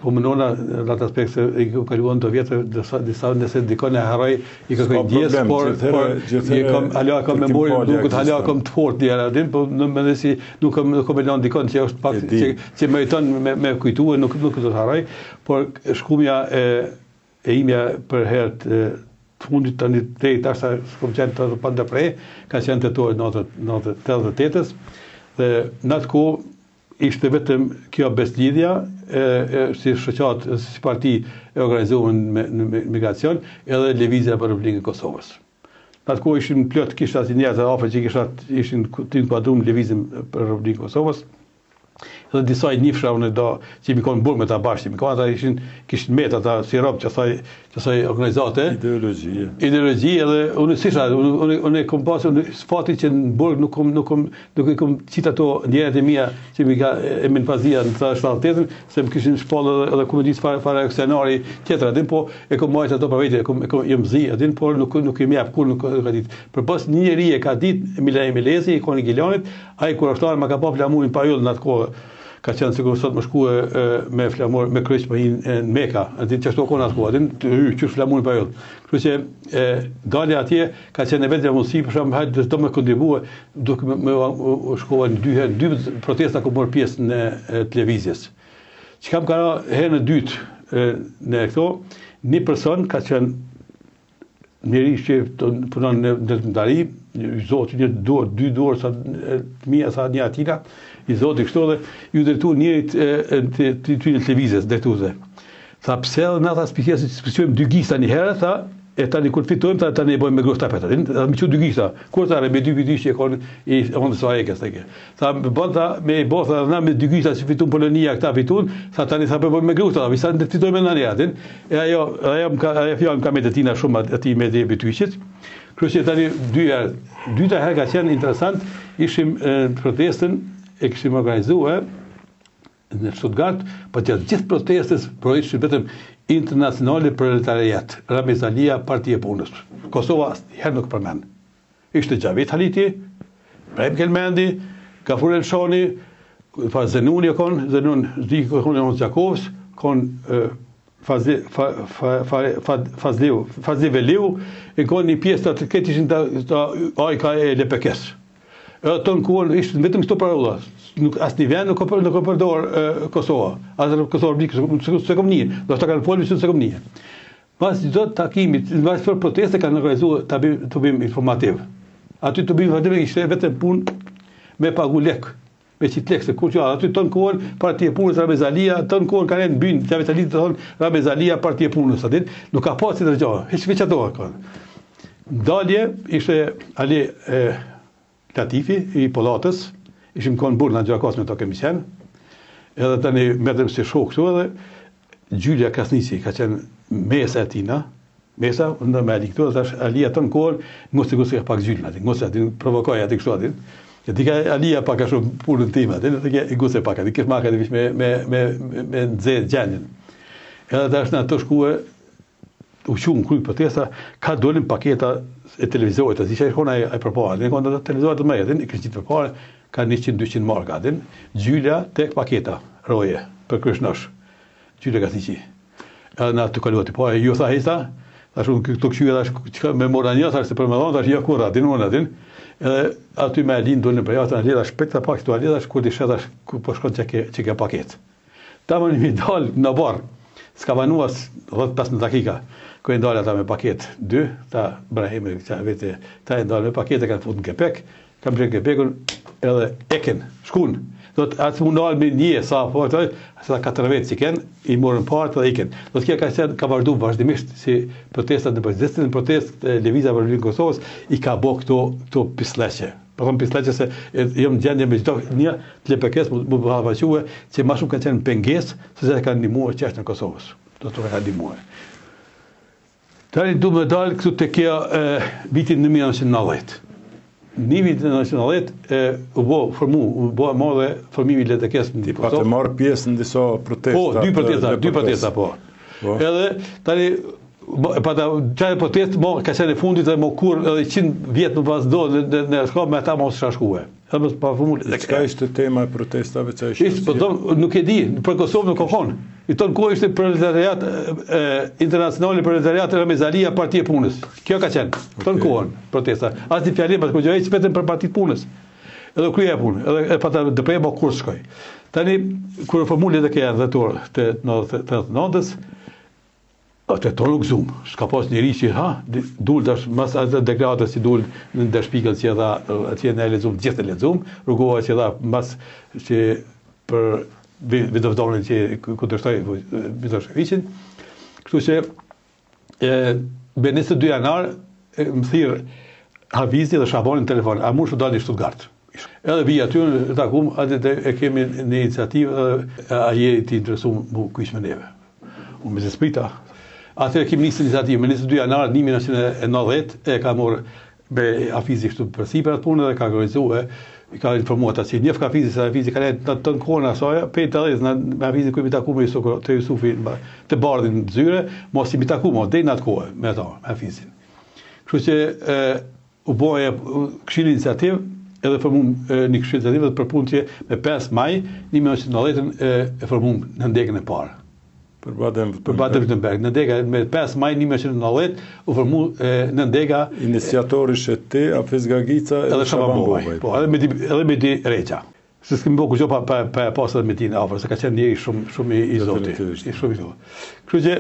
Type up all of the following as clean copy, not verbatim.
Po mënona në atë aspekt se i kaluan të vjetë, disa nëse dikon e haroj, i ka kënë djesë, hala kam memori, duket hala kam të fort djera, po në mëndë si nuk kam e lanë dikon që është pak, që meriton me kujtue, nuk të haroj, por shkumja e imja për herët të fundit të një tej, tashta s'kom qenë të pandë prej, ka qenë të torë në 88-ës, dhe në atë ko, ishte vetëm kjo beslidhja, si shoqat, si parti e organizuar në migracion, edhe lëvizja për Republikën e Kosovës. Në atë kohë ishin plot, kishte asnjë njerëz afër që ishin të inkuadruar lëvizjen për Republikën e Kosovës. Edhe disa i njifsha unë do që mi konë burë me ta bashkë, mi konë ata kishin met ata si robë që saj organizate. Ideologi edhe unë sisha, unë kom pasur fati që në burg nuk kom qitë ato njerët e mia që mi ka e menfazia në të 78-ën, se më kishin shpallë edhe komedisë fare aksionari tjetër, adin po e kom majtë ato për vejtë, jem zi, adin por nuk i mjep, kur nuk ka ditë. Për pas një njeri e ka ditë, Milesi, i koni Giljanit, a i kur ashtarë ma ka pa flamurin pa jullë në atë kohë, ka qenë sikur sot më shkue me flamur, me kryq më hinë në Meka, atin që ashtu konë atë kohë, atin qështë flamurin pa jullë. Kërë që dalja atje, ka qenë e vetë dhe mundësi, për shumë hajtë do me kontribue, duke me shkova në dy protesta ku mërë pjesë në televizjes. Që kam kara herë në dytë në këto, një person ka qenë njëri që punon në dërmëtari, zotë një dorë, dy dorë, sa mija, sa një atina, i zotë i kështu dhe ju drejtu njërit të televizjes, drejtuze. Tha, pse edhe në ata spikjesë që spikjojmë dy gista një herë, tha, e tani kur fitojmë, ta ne bojmë me grosht tapet, dhe mi që dy gista, kur tare me dy vidish që e konë i ondë së ajekës të ke. Tha, me i bo, tha, na me dy gista që fitun Polonia, këta fitun, tha, tani tha, bojmë me grosht tapet, visa në fitojmë në njerëtin, e ajo fjallë më ka me detina shumë ati me dhe bityqit. Kërës që tani dyta herë ka qenë interesant, ishim protestën, e këshim organizue në Stuttgart, për që gjithë protestës projishtë vetëm internacionale proletariat, Ramezalia, Partia e Punës. Kosova herë nuk përmen. Ishte Gjavit Haliti, Prem Kelmendi, Gafur Elshoni, Zenuni e konë, Zenun Zdi konë e Gjakovës, konë Fazli Veliu, e konë një pjesë të këtë ishin të AIK e LPK-s. Edhe të në kuën ishtë vetëm këto parolla. Asë një vend nuk ka përdor Kosova. Asë Kosova Republikë, se kom një. Do shta ka në folë, se kom një. Pas gjithë takimit, në vazhë për proteste, ka në organizuar të bim informativ. Aty të bim informativ ishte vetëm punë me pagu lek. Me qitë lek, se kur që aty të në kuën, Partia e Punës, Ramezalia, të në kuën ka në bynë, që avetalit të thonë, Ramezalia, Partia e Punës, atin, nuk ka pasë të rëgjohë. Heqë ato. Dalje, ishte Ali Latifi i Pollatës, ishim konë burë në Gjakas me to kemi qenë, edhe të një medrëm si shokë këtu edhe, Gjylja Krasnisi ka qenë mesa e tina, mesa, në me Ali këtu, dhe tash Alia të në kohën, ngusë ka pak Gjyllën ati, ngusë ati, provokoj ati kështu ati, e tika Alia pak a shumë punën tim ati, dhe ngusë e pak ati, kishë maka ati vish me nëzë gjenjën. Edhe tash në ato shkue, u qumë krujë protesta, ka dolim paketa e televizorit, të zisha i shkona e përpare, dhe në konë të televizorit të mejë, i kështë qitë përpare, ka 100-200 marka, Gjylla tek paketa, roje, për kryshnosh, Gjylla ka thiki. Edhe në të kaluat i pare, ju tha hejta, ta shumë këto këshuja me mora një, ta shtë për me dhonë, ta shtë ja kura, edhe aty me linë dolim për jashtë, në leda shpekta pak, këtu a leda kur di shetash, ku po shkon që ke paket. Ta më një dalë në barë, s'ka vanuas 10-15 dakika, ku e ndalë ata me paket 2, ta Brahimi, ta e ndalë me paket, e kanë fut në Kepek, kam qenë Kepekun, edhe eken, shkun. Do të atë mund dalë me një, sa 4 vetë si ken, i morën partë dhe iken. Do të kja ka vazhdu vazhdimisht si protestat në prezidestin, në protest Lëvizja për Republikën Kosovës, i ka bo këto pisleqe. Për thonë pisleqe se jam gjendje me gjitho një të LPK-s mu përhavaque që ma shumë kanë qenë penges, se se kanë ndimuar qeshtë në Kosovës. Do të kanë ndimuar. Tani du me dalë këtu të kja vitin 1990. Një vitin 1990 u bo marrë dhe formimi LTK-s në Kosovë. Pa të marrë pjesë në disa protesta. Po, dy protesta, po. Edhe, tani, pa të qajë protest, ka qenë e fundit dhe më kur edhe 100 vjetë më pas do në shka me ata mos shashkue. Qëka ishte tema e protestave që ishte? Nuk e di, për Kosovë nuk kohon. I tonë kohë ishte proletariat internacionali, proletariat Ramizalia, Partia Punës. Kjo ka qenë, tonë kohën protesta. As një fjalim, as kujgjoj, që petën për Partit Punës. Edhe kryeja punë, edhe pata dëprej, bo kur shkoj. Tani, kërë formulli dhe kja dhëtor të 99-ës, të tonë nuk zumë. Shka pas njëri që, dul dash, mas atë deklarata si dul në dërshpikën që edha, atje në e lezumë, gjithë e lezumë, rrugoha që edha mas që për vidovdonin që kundërshtoj Miloševićin. Kështu që, be 22 janar, më thirë Havizi dhe Shaboni në telefon, a mu shu dalë një Stuttgart. Edhe vi aty në takum, atë e kemi në iniciativë, a je ti interesu mu kuish me neve. Unë me zesprita. Atër e kemi njësë iniciativë, me 22 janar 1990, e ka morë be Hafizi kështu përsi për atë punë dhe ka organizuar, ka informuar atë që njëf ka Hafizi, se Hafizi ka nejtë të në kona asoja, pe të dhezë, me Hafizi kuj mi taku me të Jusufi të bardhin në zyre, mos i mi taku, mos dhej në atë kohë me ata, me Hafizin. Kështu që u boje këshilë iniciativë, edhe formum një këshilë iniciativë dhe për punë që me 5 maj 1990 e formum në ndekën e parë. Për Baden-Württemberg. Në ndega, me 5 maj 1990 u formu në ndega... Iniciatori shëtë ti, Hafiz Gagica edhe Shabamboj. Po, edhe me di Reqa. Se s'kemi bo kështu pa pasë edhe me ti në afrë, se ka qenë njëri shumë i zoti. Kështu që,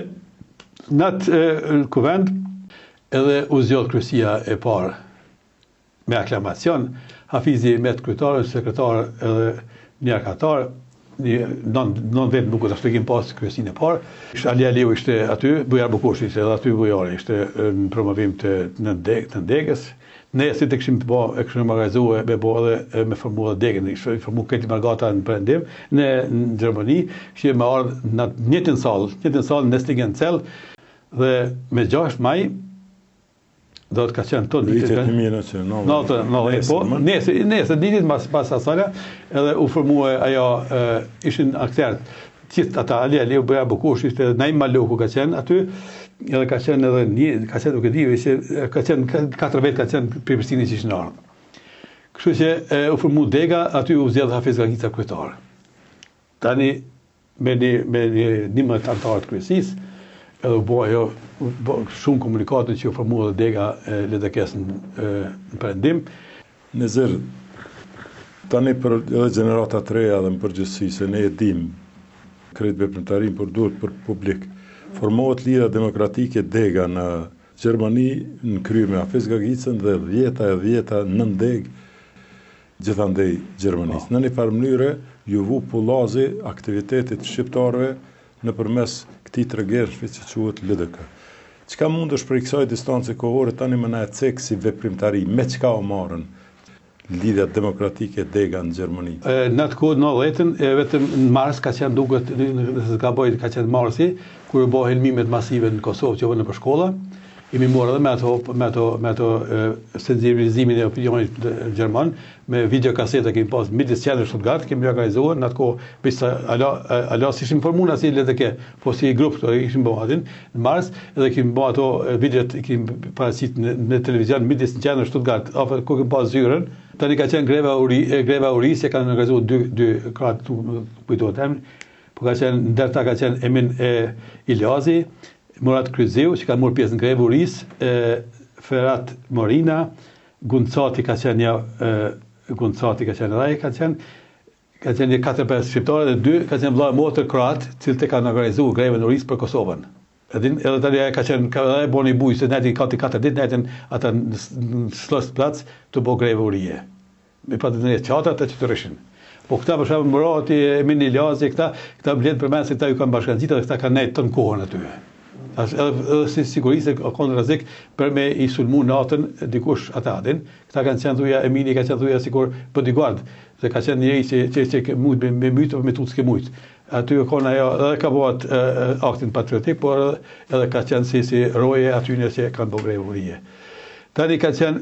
në atë kuvend, edhe u zjodh kryesia e parë me aklamacion, Hafizi me të kryetarë, sekretarë edhe një arkatarë, non vetë nuk të shpekim pas kryesin e parë. Alia Leu ishte aty, Bujar Bukushi ishte edhe aty Bujari, ishte në promovim të ndegës. Ne si të këshim të bo, e këshim organizue me bo edhe me formu dhe degën, ishte formu këti margata në prendim në Gjermani, që me ardhë në njëtën salë në Stingen Cell, dhe me 6 maj, do të ka qenë të Nese, ditit pas asala, edhe u formue ajo, ishin akterët, qithë ata, Alia Leu, Bujar Bukush, ishte Naim Maluku ka qenë aty, edhe ka qenë edhe një, ka qenë duke dive, ka qenë 4 vetë ka qenë për Prishtinë që ishë në ardhë. Kështu që u formu dega, aty u zjedhë Hafiz Gagica kryetar. Tani, me një më të antarët kryesis, edhe u bo ajo shumë komunikatën që u formu dhe dega Ledekes në prendim. Në zërë, tani për edhe generata të reja dhe më përgjësi, se ne e dim kretë veprimtarim për duhet për publik, formohet Lira Demokratike dega në Gjermani në krye me Hafiz Gagicën dhe 10 nën deg gjithandej Gjermanisë. Në një farë mënyre, ju vu pullazi aktivitetit shqiptarëve në përmes këti të regjershve që quhet LDK. Qka mund është për i kësaj distancë kohore tani më na e cekë si veprimtari, me qka o marën Lidhja Demokratike dega në Gjermani? Në atë kohë 90-ën, vetëm në mars ka qenë duket, nëse ka bojt ka qenë marsi, kur u bo helmimet masive në Kosovë që vënë për shkolla, imi morë edhe me ato sensibilizimin e opinionit Gjerman, me videokaseta kemi pas midis qenë në Stuttgart, kemi organizuar në atë kohë, bista ala si ishim formun asi LDK, po si grup të ishim bo atin, në mars, edhe kemi bo ato videot, kemi parasit në televizion, midis qenë në Stuttgart, ku kemi pas zyren, tani ka qenë greva urisje, kanë organizuar dy kratë, kujtojt emë, po ka qenë, ndërta ka qenë Emin Iljazi, Murat Kryziu, që ka mërë pjesë në grevë uris, Ferhat Morina, Guncati ka qenë raj, ka qenë 4-5 shqiptare dhe 2 ka qenë vllai motër kroat, cilët e kanë organizuar grevën uris për Kosovën. Edhe tani ka qenë boni buj, se nejtin ka 4 ditë, nejtin ata në Schloss Platz të bo grevë urije. Me pa të njëtë qatat e që të rëshin. Po këta për shumë Murati, Emin Iljazi, këta bledë për menë se këta ju kanë bashkanëzita dhe këta kanë nejtë të në kohën aty. Edhe si sigurisë e konë rrezik për me i sulmu natën dikush ata adin. Këta kanë qenë thuja, Emini ka qenë thuja sikur bodyguard, dhe ka qenë njëri që mujt me mytë, me tutë s'ke mujtë. Aty e konë ajo, edhe ka bëhat aktin patriotik, por edhe ka qenë si roje atyne që kanë bëgre urije. Tani ka qenë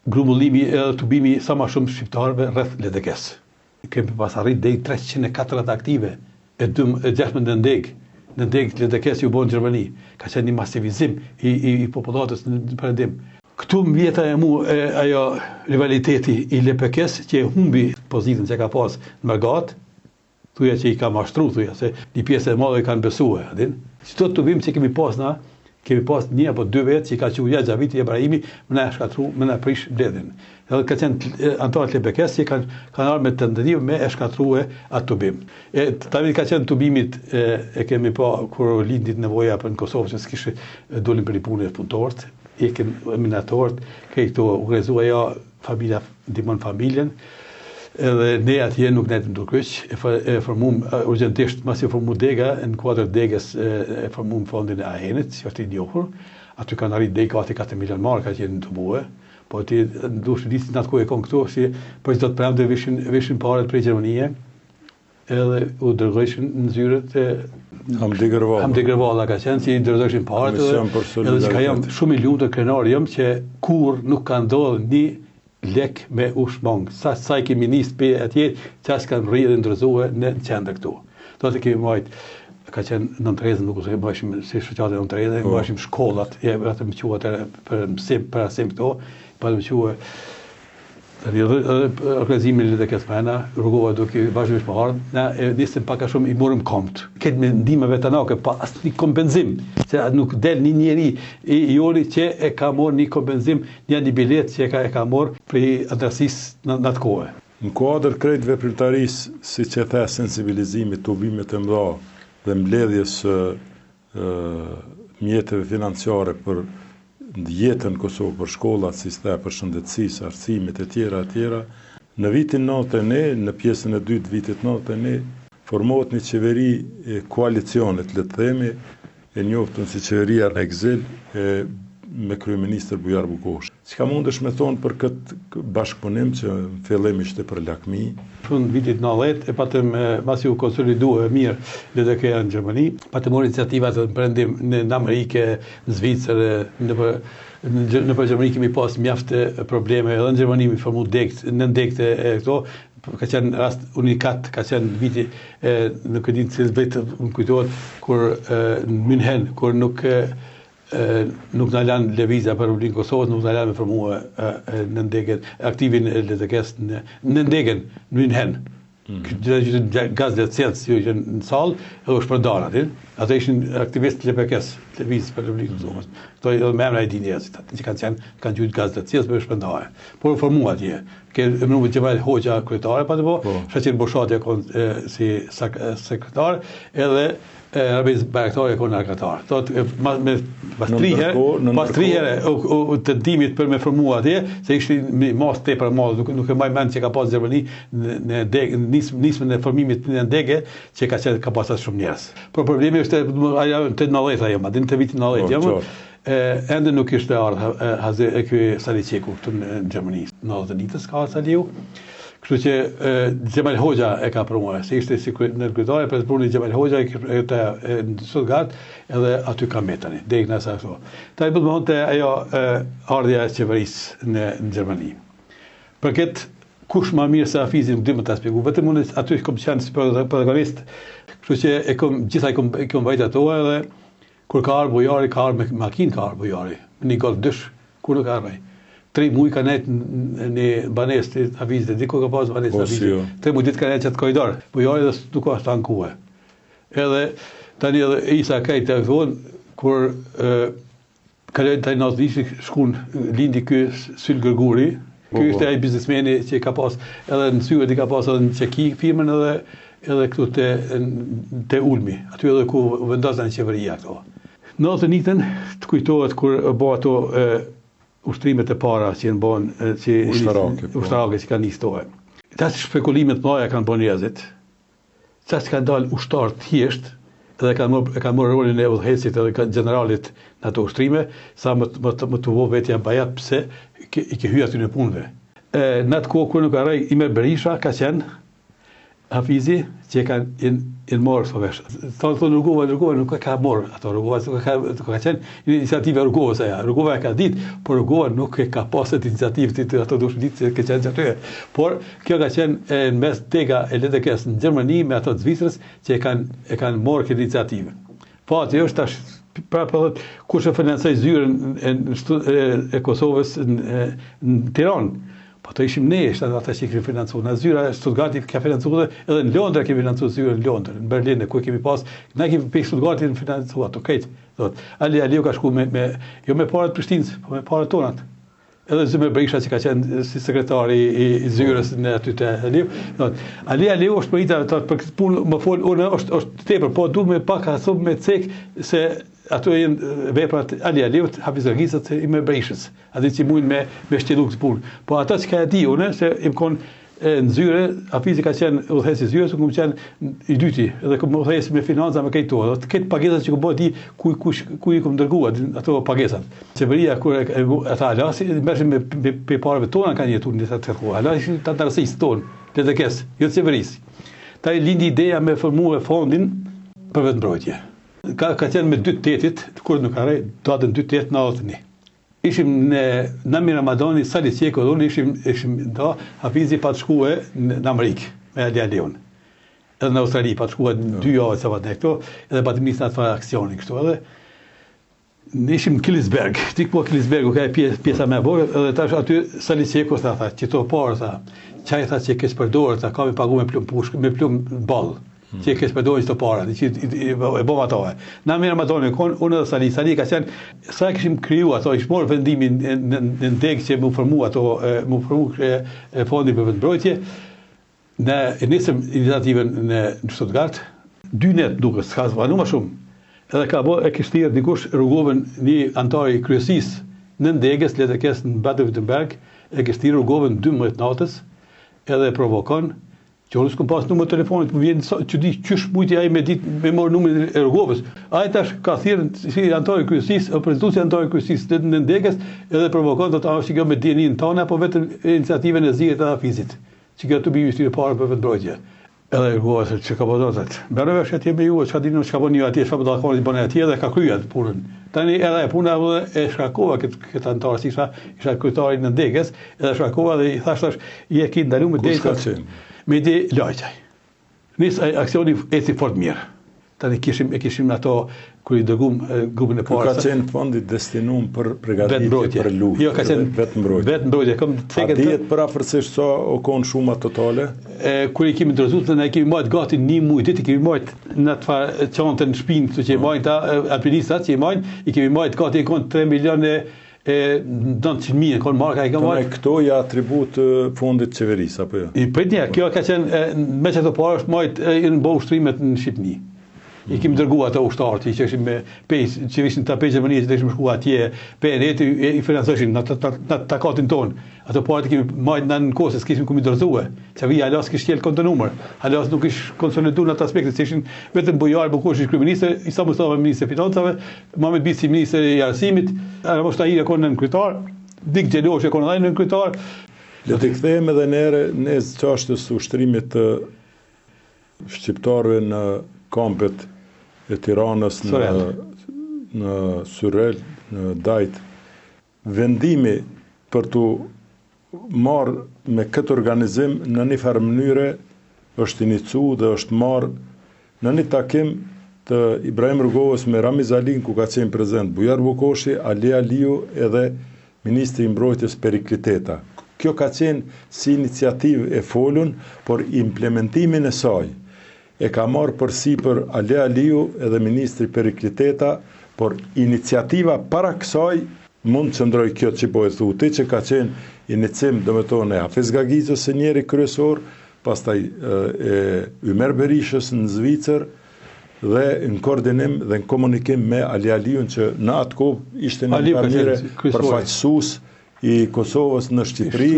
grumullimi edhe tubimi sa ma shumë shqiptarëve rreth LDK-s. Kemi pas arrit deri 340 aktive, e 16 në ndeg LDK-s ju bojnë në Gjermani. Ka qenë një masivizim i popullatës në përëndim. Këtu më vjeta e mu ajo rivaliteti i LPK-s që humbi pozitën që ka pas në Margat, thuja që i ka mashtru, thuja, se një pjesë e madhe i kanë besue, adin. Qëto të bim që kemi pas na, kemi pas 1 apo 2 vetë që i ka që uja Gjaviti Ibrahimi më na shkatru, më na prish bledhin. Edhe ka qenë antarët e Bekes që kanë arë me tentativë me e shkatrue atë të bim. Tani ka qenë të bimit e kemi pa kur lindit nevoja për në Kosovë që s'kishe dolin për i punë e punëtorët, ikin minatorët, këto u rezua ja familja, dimon familjen, edhe ne atje nuk netëm të kryq, e formum urgentisht, mas e formu dega, në kuadrë degës e formum fondin e Ahenit, që është i njohur, aty kanë arrit dega ati 4 milion marka që jenë të buhe, po ti dush të ditë në atë kohë e konë këto, si për që do të premte vishin paret prej Gjermanie, edhe u dërgojshin në zyrët e Hamdi Gërvala ka qenë, që i dërgojshin paret, edhe që ka jam shumë i lumë të krenarë jam që kur nuk ka ndodhë një lek me ushmong. Sa i kemi nisë për atje, që asë kanë rrë dhe ndërzohe në qendër këtu. Do të kemi majtë, ka qenë në Trezën, nuk ose bëshim si shëqate në Trezën, bëshim shkollat, atë më qua për asim këto, pa më qua organizimin dhe këtë mena, rrugova duke bashkëmisht më ardhë, na nisëm paka shumë i morëm komt. Këtë me ndimeve të nake, pa asë një kompenzim, që nuk del një njeri i jori që e ka morë një kompenzim, një bilet që e ka morë prej adrasis në atë kohë. Në kuadër krejt veprimtarisë, si që the sensibilizimit, tubimet e mëdha dhe mbledhjes mjetëve financiare për jetën në Kosovë, për shkollat, sistem, për shëndetësisë, arsimit e tjera, në vitin 91, në pjesën e 2 të vitit 91, formohet një qeveri e koalicionit, le të themi, e njoftën si qeveria në ekzil me kryeministër Bujar Bukosh. Çka mundesh me thonë për këtë bashkëpunim që në fillim ishte për lakmi? Në vitit 90, e patëm masi u konsolidua mirë LDK-ja në Gjermani, patëm iniciativat të prendim në Amerike, në Zvicër, në për Gjermani kemi pas mjaftë probleme, edhe në Gjermani mi formu në ndekte e këto, ka qenë rast unikat, ka qenë viti në këtë ditë cilës vetë më kujtohet, kur në München, kur nuk në lanë levizja për Republikën Kosovës, nuk në lanë me formua në ndegen, aktivin e LDK-s në ndegen, në München. Gjithë gaz dhe cjelës që në salë, edhe u shpërdarë atin. Ato ishin aktivist LPK-s, levizjës për Republikën Kosovës. Këto e me emra e di njerëzit, që kanë gjujtë gaz dhe cjelës për shpërdarë. Por u formua atje. Ke emruar Gjemal Hoxha kryetare, pa të po, Shaqir Boshati si sekretar, edhe Rabiz Bayraktari e konë arkatar. Pas 3 herë të ndimit për me formua atje, se ishte mas te për madhë, nuk e maj mend që ka pas Gjermani nismën e formimit në ndege, që ka pasat shumë njerës. Por problemi është të 90 jam, adin të vitin 90 jam, ende nuk ishte ardhë e kjo Sali Qeku këtu në Gjermani. Në 90 ka Saliu. Kështu që Gjemal Hoxha e ka prumua, se ishte si në kryetare, për të pruni Gjemal Hoxha në Stuttgart, edhe aty ka metani, dek në asa këto. Ta i bëtë më honte ajo ardhja e qeverisë në Gjermani. Për këtë, kush ma mirë se Hafizi nuk di më të aspjegu, vetëm unë aty kom qenë si protagonist, kështu që gjitha i kom vajtë ato, edhe kur ka arë bujari, ka arë me makinë ka arë bujari, një golf dysh, kur nuk arë 3 muj ka nejtë në banes të Hafizit, diko ka pasë banes të Hafizit. 3 muj ditë ka nejtë që të kojdor, bujari dhe nuk ka ashtë ankuhe. Edhe, tani edhe Isa Kajt të thonë, kur ka nejtë tani nësë dishë shkun lindi kjo Syl Gërguri, kjo ishte ai biznesmeni që ka pasë, edhe në syve di ka pasë edhe në Qeki firmën edhe këtu të Ulmi, aty edhe ku vendosën në qeveria këto. Në atë nitën të kujtohet kur bo ato ushtrimet e para që jenë bon ushtarake që kanë njëstohe. Tas shpekulimet mëdha kanë bon njerëzit, tas kanë dalë ushtar thjesht, edhe kanë marrë rolin e udhëheqësit edhe generalit në ato ushtrime, sa më të vo vetja bajat pse i ke hyj aty në punëve. Në atë kohë kur nuk arrej Imer Berisha ka qenë Hafizi që kanë morë së veshë. Thonë Rugova nuk ka morë ato, Rugova ka qenë iniciative Rugovës aja. Rugova e ka ditë, por Rugova nuk e ka pasët iniciativë të ato dushë ditë që ka qenë që atyre. Por kjo ka qenë në mes tega e LDK-s në Gjermani me ato të Zvicrës që e kanë morë këtë iniciativë. Fati është tash kush e financoi zyrën e Kosovës në Tiranë. Po të ishim ne, ishte ata që kemi financuar. Në zyra Stuttgarti ka financuar edhe në Londër kemi financuar zyrën në Londër, në Berlin, ku kemi pas, ne kemi pe Stuttgartin financuar, okej. Thot, Aliu ka shku jo me parat Prishtinës, po me parat tonat. Edhe Zymer Berisha që ka qenë si sekretari i zyrës në aty të Aliu. Aliu është përita për këtë punë, më fol, unë është tepër, po du me pak a thon me cek se ato janë veprat Aliut, Hafiz Ergisat i Zymer Berishës. Atë që mund me shtjellu këtë punë. Po ata që ka di unë se im kon në zyre, Hafizi ka qenë udhëhesi i zyrës, ku më qenë i dyti, edhe ku më udhëhesi me financa me këto. Këtë pagesat që ku bëhet di ku i ku dërguar ato pagesat. Qeveria kur ata Alasi mbeshin me parave tona kanë jetuar në atë kohë. Alasi ta darësisë tonë, TDK-s, jo qeverisë. Ta lindi ideja me formuar fondin për vetmbrojtje. Ka qenë me 2/8, kur nuk harrej datën 2/8/91. Ishim në Ramadani, Sali Qeko dhe unë ishim da, Hafizi pa të shkue në Amerikë, me Aliun. Edhe në Australi pa të shkue 2 javë se pat në këto, edhe pa të misë në atë farë aksionin kështu edhe. Ishim në Kilisberg, tik po Kilisbergu ka e pjesa me borë, edhe tash aty Sali Qeko tha, që to parë, tha, qaj tha që kesh përdorë, tha, ka me pagu me plum balë. Që kesh përdojnë që të para, që e bom atove. Na me Ramadani, unë dhe Sali ka qenë, sa këshim kryu ato, ishë morë vendimin në ndegë që mu formu fondi për vetmbrojtje, ne nisëm iniciativën në Stuttgart, 2 net duke, s'ka zvanu ma shumë, edhe ka bo e kështirë dikush rrugovën një antari kryesisë në ndegës, letekes në Baden-Württemberg, e kështirë rrugovën 12 natës, edhe provokon, që unë s'kom pas numër telefonit, më vjen që di qysh mujti ai me morë numërin e rrugovës. Ai tash ka thirrë si antari kryesisë, prezantuesi antari kryesisë në ndegës, edhe provokon do të ashtë kjo me dienin tonë, apo vetëm iniciativën e zgjedhjet e Hafizit, që kjo të bëjë shtyrë parë për vetmbrojtje. Edhe rrugohet që ka bodotet. Merreve është me ju, çka dini çka bën ju atje, çfarë do të koni bën atje dhe ka kryer punën. Tani edhe puna e shkarkova këtë antar, si isha kryetari në ndegës, edhe shkarkova dhe i thash i e ki ndaluar me drejtë. Me di lajqaj. Nis aksioni eci fort mirë. Tani kishim ato kur i dërgum grupin e parë. Ka qenë fondi destinuar për përgatitje për luftë. Jo, ka qenë vetmbrojtje. A dihet parafërsisht sa o kon shuma totale? Kur i kemi ndërzuar, ne kemi marrë gati 1 muaj ditë, kemi marrë në atë çantën në shpinë që marrin ta administrat që i kemi marrë gati kon 3 milionë 900.000 kon marka i ka marrë. Këto ja atribut fondit qeverisë apo jo? I pritje, kjo ka qenë me që të parë është marrë në bë ushtrimet në Shqipëni. I kemi dërguar ato ushtarë që ishin me pejë, që ishin ta pejë Gjermania që ishim shku atje, PNET i financojshin në takatin tonë. Ato parë kemi marrë në kohë se s'kishim ku mi dorëzue. Qeveria Alas kishte qelë kontonumër. Alas nuk ish konsoliduar në atë aspektet, se ishin vetëm bujar Bukushi kryeministër, Isa Mustafa ministri i financave, Muhamet Bici ministri i arsimit, Ramos Tahiri kon në kryetar, Dik Xheloshi kon edhe në kryetar. Le të kthehemi edhe në çështës së ushtrimit të shqiptarëve në kampet e Tiranës në Syrel, në Dajt. Vendimi për të marrë me këtë organizim në një farë mënyre është inicu dhe është marrë në një takim të Ibrahim Rrugovës me Ramiz Alin, ku ka qenë prezent Bujar Bukoshi, Ali Aliu edhe Ministri i Mbrojtjes Perikliteta. Kjo ka qenë si iniciativë e folun, por implementimin e saj e ka marrë përsipër Ali Aliu edhe Ministri Perikliteta, por iniciativa para kësaj mund të qëndroj kjo që po e thuti, që ka qenë inicim domethënë e Hafiz Gagizës së njeri kryesor, pastaj e Ymer Berishës në Zvicër, dhe në koordinim dhe në komunikim me Ali Aliun, që në atë kohë ishte në një përfaqësues i Kosovës në Shqipëri,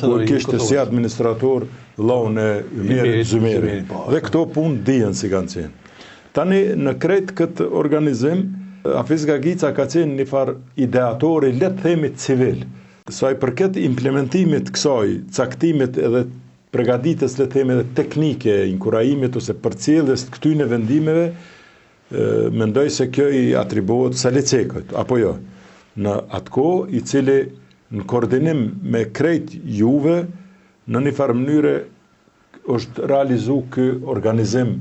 kur kishte si administrator vllaun e Ymerit Zymeri. Dhe këto punë dihen si kanë qenë. Tani në krejt këtë organizim, Hafiz Gagica ka qenë një farë ideatori, le të themi civil. Sa i përket implementimit kësaj, caktimit edhe përgatitjes le të themi edhe teknike, inkurajimit ose përcjelljes të këtyre vendimeve, mendoj se kjo i atribuohet Sali Qekut, apo jo. Në atë kohë, i cili në koordinim me krejt juve, në një farë mënyre është realizu kë organizim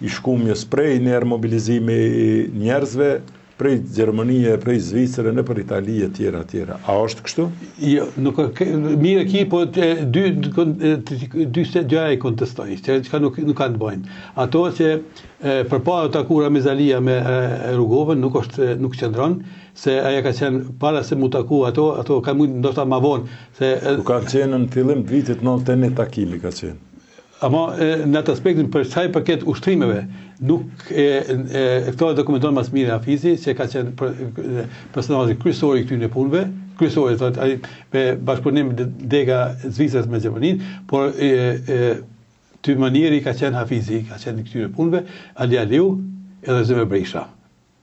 i shkumjes prej njerë mobilizimi i njerëzve, prej Gjermanie, prej Zvicrë, në për Itali e tjera. A është kështu? Jo, nuk mirë ki, po dy gjëra i kontestoj, që nuk kanë të bëjnë. Ato që përpara takura me Zalia me Rugovën nuk qëndron, se aja ka qenë para se mu taku ato ka mujtë ndoshta ma vonë. Ku ka qenë në fillim të vitit 91 takimi ka qenë. Ama në atë aspektin për çaj përket ushtrimeve, nuk këto e dokumenton mas mire Hafizi, që ka qenë personazhi kryesor i këtyre punëve, kryesori thotë ai me bashkëpunim dega Zvicrës me Gjermaninë, por ty manieri ka qenë Hafizi, ka qenë këtyre punëve, Ali Aliu edhe Zëme Brisha.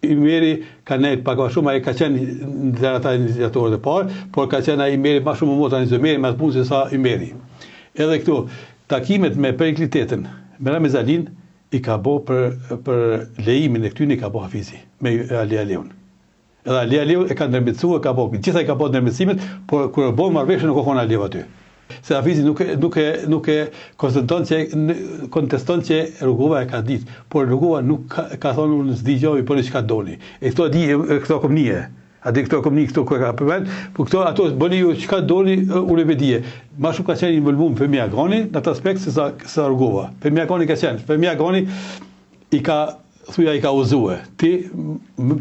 Imeri ka nejtë pak ma shumë, ai ka qenë në ata iniciatorët e parë, por ka qenë ai Imeri ma shumë më mota një Zëmeri me atë punë se sa Imeri. Edhe këtu, takimet me Periklitetin, me Rami Zalin, i ka bo për lejimin e këtyni ka bo Hafizi, me Ali Aliun. Edhe Ali Aliu e ka ndërmjetësua, gjitha i ka bo ndërmjetësimet, por kërë bo marrëveshje nuk o konë Ali aty. Se Hafizi nuk e konteston që Rugova e ka ditë, por Rugova nuk ka thonë unë s'digjovi për në që ka doni. E këto kom nije. A di këto komuni këto ka përmend, por këto ato bëni ju çka doni unë vedie. Ma shumë ka qenë involvuar Femia Gani në atë aspekt se sa Rugova. Femia Gani ka qenë, Femia Gani i ka uzuar. Ti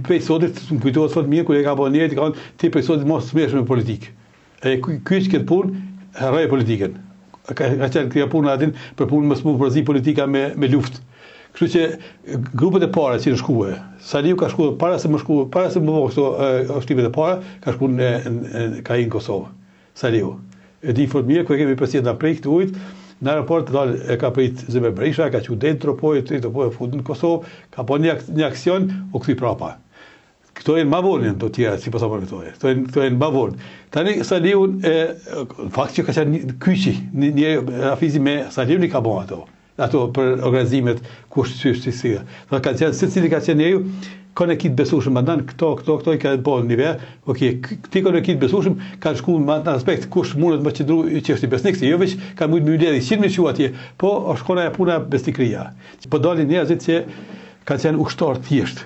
pe sotit më kujtohet fort mirë kur e ka bënë njëri, ka thonë ti pe sotit mos smesh me politikë. E ky është këtë punë, harroj politikën. Ka qenë kjo punë atin për punë mos më përzi politika me luftë. Kështu që grupet e para që në shkuë, Saliu ka shkuë para se më bëhë ushtrimet e para, ka shkuë në Kosovë. Saliu. E di fort mirë, kërë kemi përsi në prej këtë ujtë, në aeroport e ka prit Zëme Brisha, ka që dentro pojë futë në Kosovë, ka po një aksion, o këthi prapa. Këto e në ma vonin të tjera, si pësa përmetoje. Këto e në ma vonin. Tani Saliu, fakt që ka qenë kyqi, një Hafizi me Saliu një ka bon ato për organizimet kushtësisë. Ka qenë se cili ka qenë njeriu kanë kitë besueshëm, mandan këto i kanë bën nivel. Okej, ti kanë kitë besueshëm, kanë shkuar në atë aspekt kush mundet më qëndru që është i besnik, jo veç kanë mund më lidhë 100 mijë atje, po është kona e puna besnikëria. Po dalin njerëzit që kanë qenë ushtar thjesht.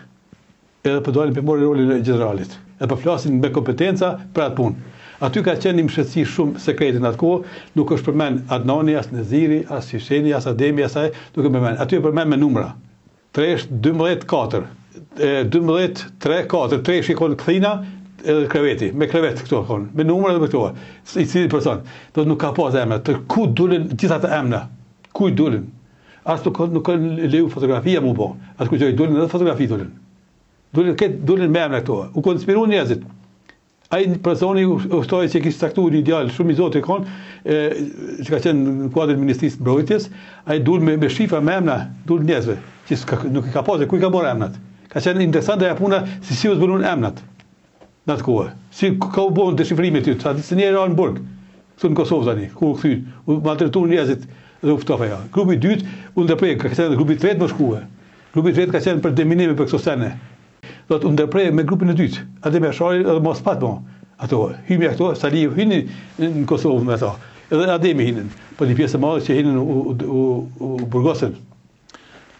Edhe po dalin për morë rolin e generalit. Edhe po flasin me kompetenca për atë punë. Aty ka qenë një mshëtësi shumë sekrete në atë kohë, nuk është përmend Adnani, as Neziri, as Hyseni, as Ademi, as ai, nuk e përmend. Aty e përmend me numra. 3, 12, 4. 12, 3, 4. 3 shikon kthina edhe kreveti, me krevet këto konë, me numra dhe me këto. I cili person. Do nuk ka pas emra. Ku dulin gjitha të emra? Ku i dulin? As nuk kanë leju fotografia mu po. As ku gjoj dulin edhe fotografi dulin. Dulin me emra këto. U konspiru njerëzit. Ai personi ushtoi që kishte caktuar një ideal shumë i zotë kon, që ka qenë në kuadrin e Ministrisë së Mbrojtjes, ai dul me shifra me emra, dul njerëzve, që nuk i ka pasur ku i ka marrë emrat. Ka qenë interesante ajo puna si u zbulon emrat. Në atë kohë. Si ka u bën deshifrimet ty, tradicionisht në Burg, këtu në Kosovë tani, ku u kthyn, u maltretuan njerëzit dhe u ftofa ja. Grupi i dytë u ndërprej, ka qenë grupi i tretë më shkuar. Grupi i tretë ka qenë për deminime për këto sene. Do të ndërprej me grupin e dytë. Atë me Shari edhe mos pat bon. Ato hymi ato, Saliu hyni në Kosovë me ato. Edhe Ademi hinin. Po një pjesë e madhe që hinin u burgosen.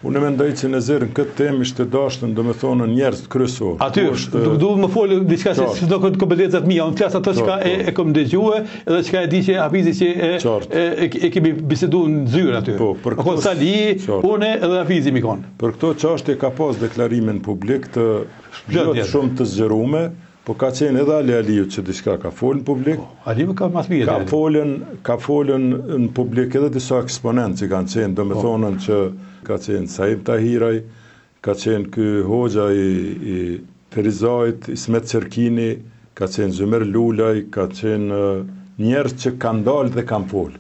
Unë mendoj që në zërën këtë temë ishte dashën, do me thonë njerëz kryesor. Aty, duhet më folë diçka se do këtë kompetencat mia, unë flas ato çka e kam dëgjuar edhe çka e di që Hafizi që e kemi biseduar në zyrë aty. Po Sali, unë edhe Hafizi mi kanë. Për këto çështje ka pas deklarimin publik të shumë të zgjeruar. Po ka qenë edhe Ali Aliu që diçka ka folën publik. Aliu ka mas mirë. Ka folën në publik edhe disa eksponentë që kanë qenë, do me thonën që ka qenë Saib Tahiraj, ka qenë ky hoxha i Ferizajt, Ismet Cerkini, ka qenë Zëmer Lulaj, ka qenë njerëz që kanë dalë dhe kanë folë.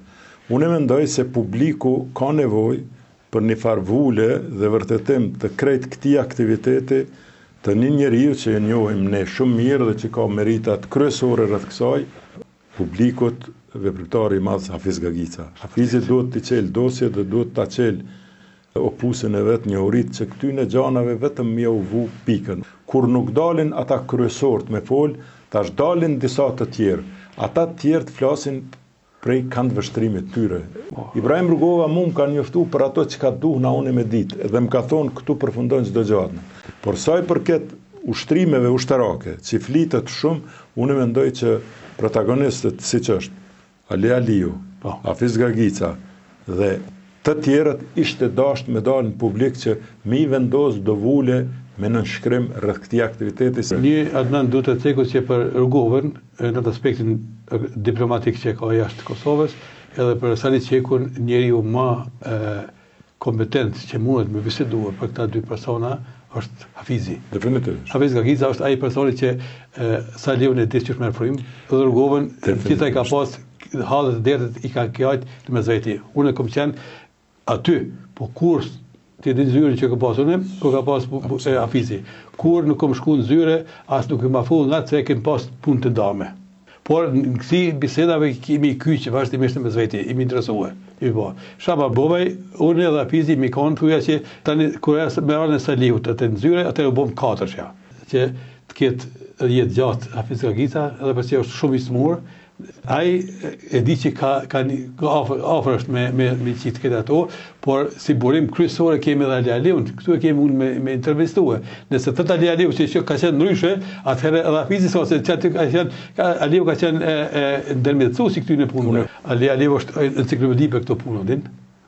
Unë mendoj se publiku ka nevojë për një farvule dhe vërtetim të krejt këtij aktiviteti të një njeriu që e njohim ne shumë mirë dhe që ka meritat kryesore rreth kësaj, publikut veprimtari i madh Hafiz Gagica. Hafizi duhet të çel dosje dhe duhet ta çel opusën e vet njohurit që këtyne gjanave vetëm më u vu pikën. Kur nuk dalin ata kryesorët me fol, tash dalin disa të tjerë. Ata të tjerë të flasin prej kanë vështrimit tyre. Ibrahim Rugova mu më ka njoftu për ato që ka duh na unë me ditë, edhe më ka thonë këtu përfundojnë çdo gjatë. Por sa i përket ushtrimeve ushtarake, që flitet shumë, unë mendoj që protagonistët, si që është Ali Aliu, Hafiz Gagica dhe të tjerët ishte dashur me dalë në publik që me i vendos do vule me nënshkrim rreth këtij aktiviteti. Një Adnan duhet të ceku që për rrugovën në atë aspektin diplomatik që ka jashtë Kosovës, edhe për Sali Qekun njeriu më kompetent që mundet me bisedua për këta dy persona është Hafizi. Definitivisht. Hafiz Gagica është ai personi që Saliu e di që merr frym, dhe rrugovën gjithaj ka pas hallet e derët i ka kjajt në mezveti. Unë kam qenë aty, po kur ti di zyre që ka pasur unë, kur ka pas Hafizi. Kur nuk kam shku në zyre, as nuk më afu nga se kem pas punë të dame. Por në kësi bisedave kemi kyqë vazhdimisht në mezveti, imi interesuar. Shaba Bobaj, unë edhe Hafizi mi kanë thuja që tani kur me arën e Saliut atë në zyre, atë u bëm 4 që të ketë jetë gjatë Hafiz Gagica, edhe përse është shumë i smur. Ai e di që ka afër është me qitë këtë ato, por si burim kryesore kemi edhe Ali Aliun, këtu e kemi unë me intervistue. Nëse thët Ali Aliu që ka qenë ndryshe, atëherë edhe Hafizi se Aliu ka qenë ndërmjetësues i këtyre punëve. Ali Aliu është enciklopedi për këto punë,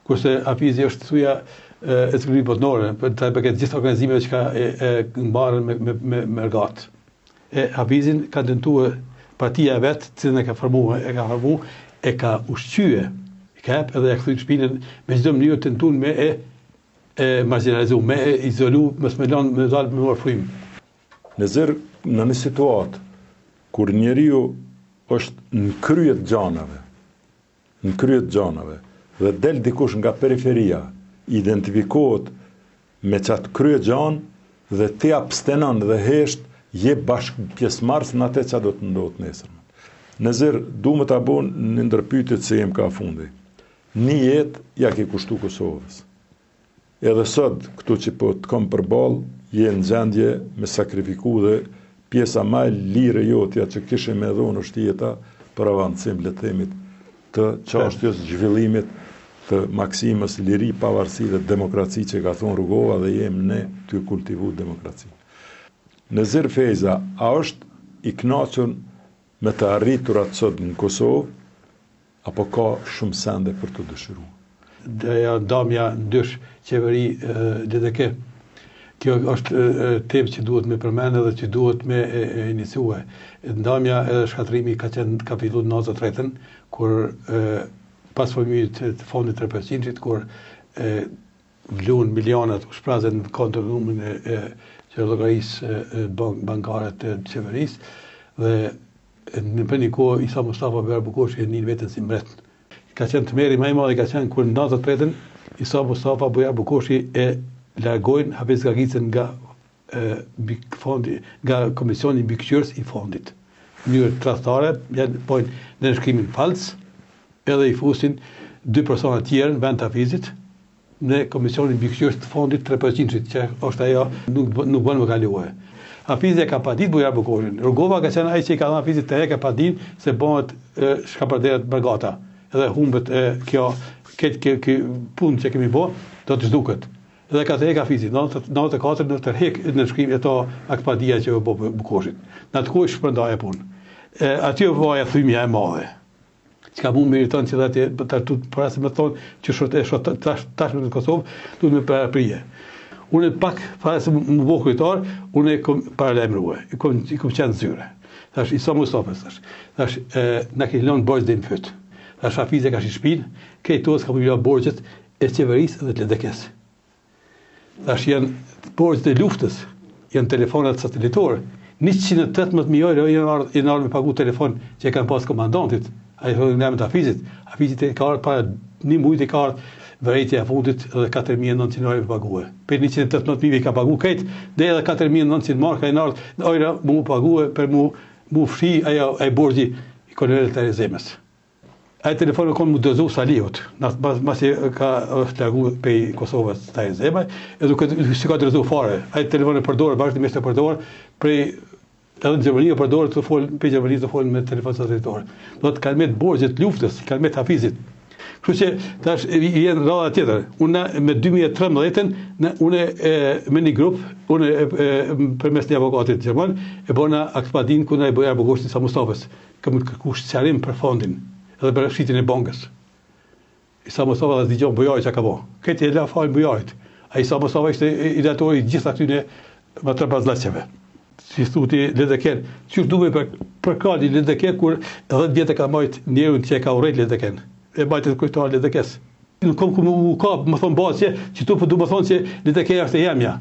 kurse Hafizi është thuja enciklopedi botnore, për të përket gjithë organizimeve që ka mbarën me rgat. Hafizin ka tentuar partia vetë, cilën e ka formuar, e ka ushqye, e ka hap edhe e kthy në shpinën me çdo mënyrë tentuar me e marginalizu, me e izolu, mos me lënë me dalë me frym. Në një situatë kur njeriu është në krye të gjanave, dhe del dikush nga periferia, identifikohet me çat krye gjan dhe ti abstenon dhe hesht je bashkë pjesëmarrës në atë që do të ndodhë nesër. Nëzër, du më të abon në ndërpytjet se jem ka fundi. Një jetë ja ke kushtu Kosovës. Edhe sot, këtu që po të kom përbal, je në gjendje me sakrifiku dhe pjesa ma e lire jotja që kishe me dhonë është jeta për avancim letemit të çështjes zhvillimit të maksimës liri, pavarësi dhe demokraci që ka thonë Rugova dhe jem ne të kultivu demokraci. Nëzir Fejza, a është i kënaqur me të arriturat sot në Kosovë, apo ka shumë sende për të dëshiruar? Ja ndamja ndysh qeveri DDK. Kjo është temë që duhet me përmendë dhe që duhet me iniciue. Ndamja edhe shkatrimi ka filluar në 93-ën, kur pas formimit të fondit 3%, kur vlun milionat u shprazën në kontrollumin e llogarisë bankare të qeverisë, dhe në për një kohë Isa Mustafa Bujar Bukoshi e njën vetën si mbret. Ka qenë të meri më i madh, ka qenë kur në 93-ën Isa Mustafa Bujar Bukoshi e largojnë Hafiz Gagicën nga komisioni mbikëqyrës i fondit. Në mënyrë tradhtare, bojnë nënshkrimin falc, edhe i fusin 2 persona tjerë në vend të Hafizit në komisionin mbikëqyrës të fondit 3%, që është ajo nuk bën më kaluar. Hafizi ka padit Bujar Bukoshin. Rugova ka qenë ai që i ka dhënë Hafizit të ka padin se bëhet shkapërderet Bargata. Edhe humbet kjo punë që kemi bë, do të zhduket. Edhe ka të Hafizi, 94 në tërheq në shkrim ato akpadia që u bë Bukoshit. Në atë kohë shpërndaj punë. Aty vaja thymja e madhe. Që ka mund meriton që dhe të parasi me thonë që tashme në Kosovë, duhet me përprije. Unë pak parasi më bo kujtar, unë e kom paralemrua, i kom qenë zyre. Thash, Isa Mustafës, thash, në ke lënë borgjë dhe në fytë. Thash, Hafizi ka shi shpinë, kejtos ka përgjëra borgjët e qeverisë dhe të ledekes. Thash, janë borgjët e luftës, janë telefonat satelitorë, 118.000 euro janë ardhur me pagu telefon që e kanë pas komandantit. Ai thonë nga me të Hafizit. Hafizit e ka ardhur para 1 muajit, e ka ardhur vërejtja e fundit edhe 4.900 euro paguë. Për 118.000 ka pagu këtë, dhe edhe 4.900 mark ka ardhur euro mu paguë për mu fshi ai borxhi i kolonelit të Rezemës. Ai telefon kon mu dozu Saliut, masi ka është largu pej Kosovës të Rezema, edhe si ka dozu fare. Ai telefon e përdor vazhdimisht e përdor prej edhe në Gjermani përdorë të folë, për Gjermani të folë me telefon satelitor. Do të kalmet borxhet luftës, kalmet Hafizit. Kështu që tash vjen rradha tjetër. Unë me 2013 unë me një grup, unë përmes një avokatit gjerman e bona akpadin ku na e bëja Bogoshin sa Mustafës. Kam kërkuar sqarim për fondin edhe për shitjen e bankës. Sa Mustafa dhe dëgjon bujaj çka ka bë. Këtë e la fal bujajt. Ai sa Mustafa ishte i datori gjithë atyre me tre bazllaqeve. Si thuti Ledeken, çu duhet për kadi Ledeken kur 10 vjet e ka marrë njerën që e ka urrejt Ledeken. E bajtë të kujtojnë Ledekes. Nuk kom ku u kap, më thonë basje, që tu po du më thonë që Ledekeja është e jemja.